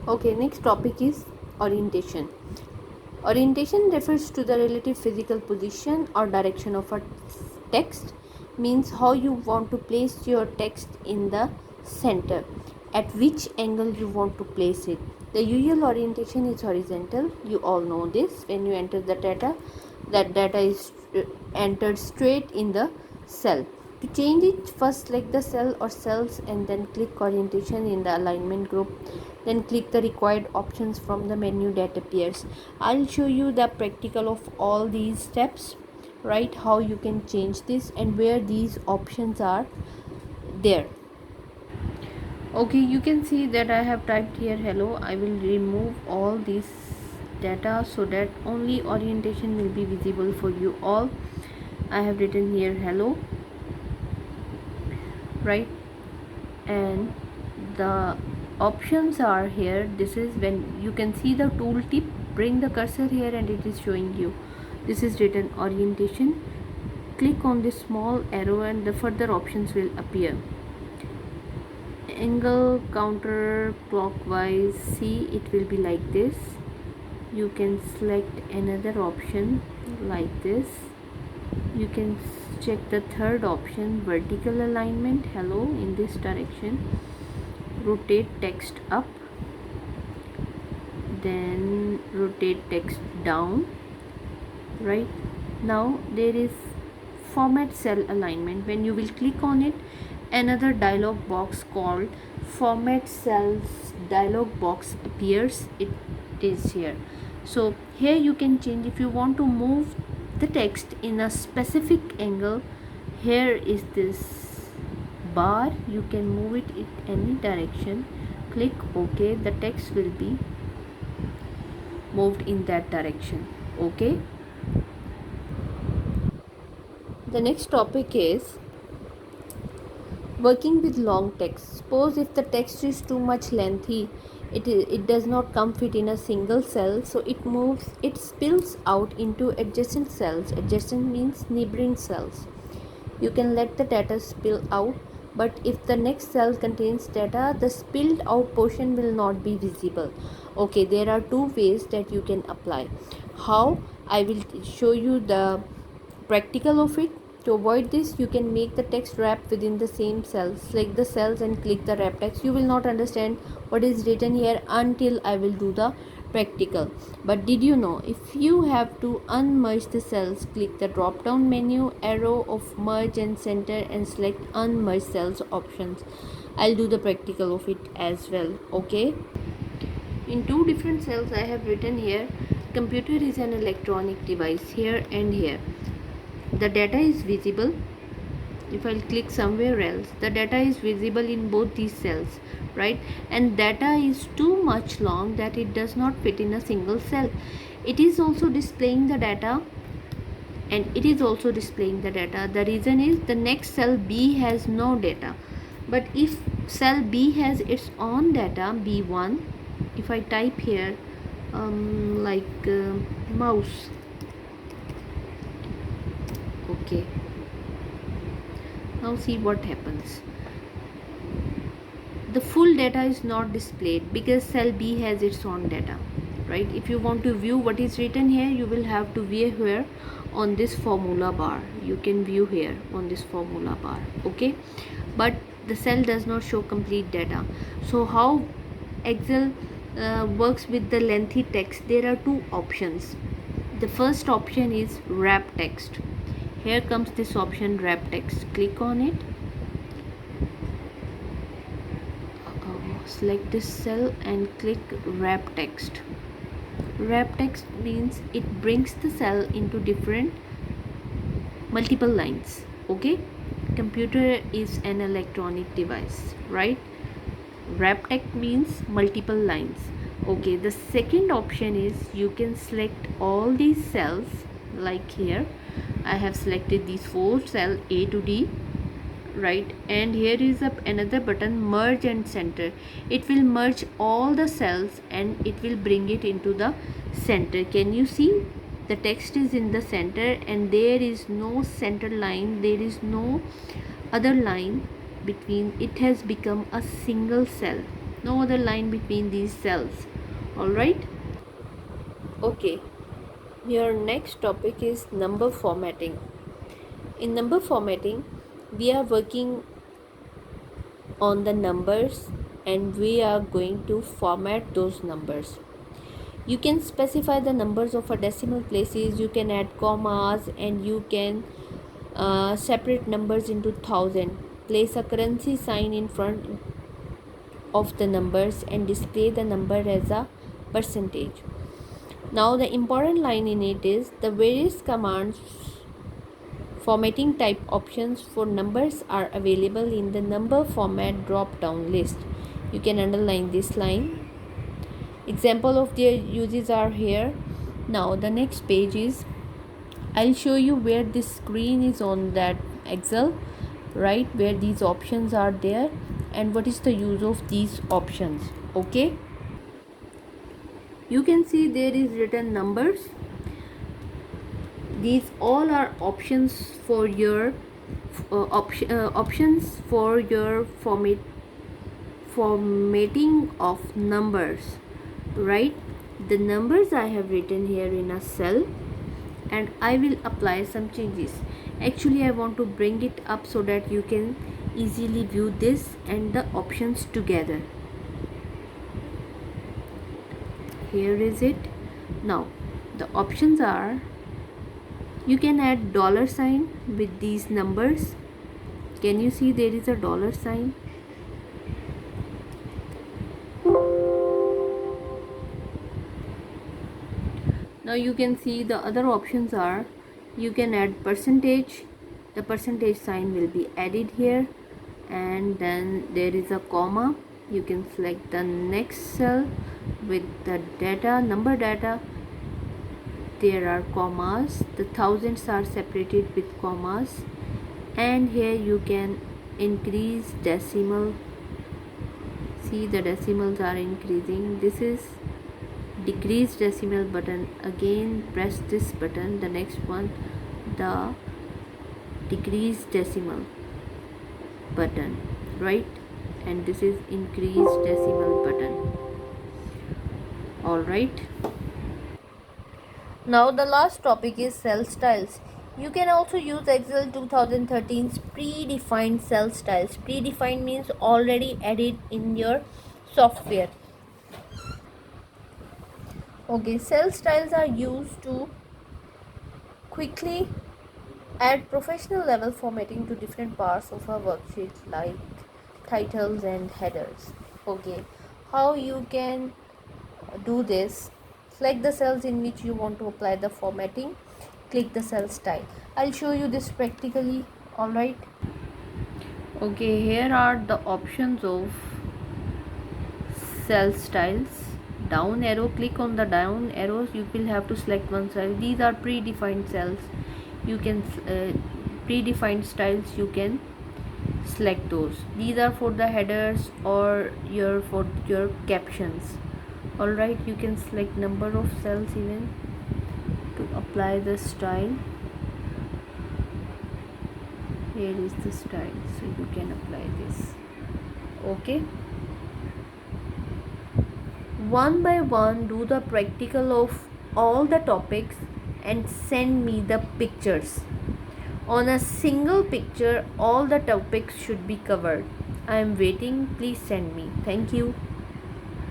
Okay, next topic is orientation. Orientation refers to the relative physical position or direction of a text, means how you want to place your text in the center, at which angle you want to place it. The usual orientation is horizontal. You all know this. When you enter the data, that data is entered straight in the cell. To change it, first select the cell or cells and then click orientation in the alignment group. Then click the required options from the menu that appears. I'll show you the practical of all these steps, right? How you can change this and where these options are there. Okay, you can see that I have typed here hello. I will remove all this data so that only orientation will be visible for you all. I have written here hello, right? And the options are here. This is when you can see the tooltip. Bring the cursor here and it is showing you. This is written orientation. Click on this small arrow and the further options will appear. Angle, counter, clockwise. See, it will be like this. You can select another option like this. You can check the third option, vertical alignment, hello, in this direction. Rotate text up, then rotate text down. Right now there is format cell alignment. When you will click on it, another dialog box called format cells dialog box appears. It is here. So here you can change. If you want to move the text in a specific angle, here is this bar. You can move it in any direction. Click OK. The text will be moved in that direction. Okay. The next topic is working with long text. Suppose if the text is too much lengthy, it does not come fit in a single cell, so it spills out into adjacent cells. Adjacent means neighboring cells. You can let the data spill out, but if the next cell contains data, the spilled out portion will not be visible. Okay, there are two ways that you can apply. How? I will show you the practical of it. To avoid this, you can make the text wrap within the same cells. Select the cells and click the wrap text. You will not understand what is written here until I will do the practical. But did you know, if you have to unmerge the cells, click the drop down menu arrow of merge and center and select unmerge cells options. I'll do the practical of it as well. Okay, in two different cells I have written here, computer is an electronic device, here and here. The data is visible. If I'll click somewhere else, the data is visible in both these cells, right? And data is too much long that it does not fit in a single cell. It is also displaying the data, and it is also displaying the data. The reason is the next cell B has no data, but if cell B has its own data, B1, if I type here mouse, okay, now see what happens. The full data is not displayed because cell B has its own data, right? If you want to view what is written here, you will have to view here on this formula bar. You can view here on this formula bar, okay? But the cell does not show complete data. So how Excel works with the lengthy text? There are two options. The first option is wrap text. Here comes this option, wrap text. Click on it. Select this cell and click wrap text. Wrap text means it brings the cell into different multiple lines. Okay, computer is an electronic device, right? Wrap text means multiple lines. Okay, the second option is you can select all these cells, like here I have selected these four cells A to D, right? And here is another button, merge and center. It will merge all the cells and it will bring it into the center. Can you see? The text is in the center and there is no center line, there is no other line between. It has become a single cell, no other line between these cells. All right. Okay, your next topic is number formatting. In number formatting, we are working on the numbers and we are going to format those numbers. You can specify the numbers of a decimal places, you can add commas, and you can separate numbers into thousand. Place a currency sign in front of the numbers and display the number as a percentage. Now the important line in it is the various commands formatting type options for numbers are available in the number format drop down list. You can underline this line. Example of their uses are here. Now the next page is, I'll show you where this screen is on that Excel, right, where these options are there and what is the use of these options. Okay, you can see there is written numbers. These all are options for your options for your formatting of numbers, right? The numbers I have written here in a cell and I will apply some changes. Actually, I want to bring it up so that you can easily view this and the options together. Here is it. Now the options are, you can add dollar sign with these numbers. Can you see there is a dollar sign? Now you can see the other options are, you can add percentage. The percentage sign will be added here, and then there is a comma. You can select the next cell with the data, number data. There are commas. The thousands are separated with commas, and here you can increase decimal. See, the decimals are increasing. This is decrease decimal button. Again press this button, the next one, the decrease decimal button, right, and this is increase decimal button. All right, now the last topic is cell styles. You can also use Excel 2013's predefined cell styles. Predefined means already added in your software. Okay, cell styles are used to quickly add professional level formatting to different parts of a worksheet like titles and headers. Okay, how you can do this? Select the cells in which you want to apply the formatting, click the cell style. I'll show you this practically. All right. Okay, here are the options of cell styles. Down arrow, click on the down arrows, you will have to select one cell. These are predefined cells. You can predefined styles, you can select those. These are for the headers or for your captions. All right, you can select number of cells even to apply the style. Here is the style, so you can apply this. Okay, one by one do the practical of all the topics and send me the pictures. On a single picture all the topics should be covered. I am waiting, please send me. Thank you.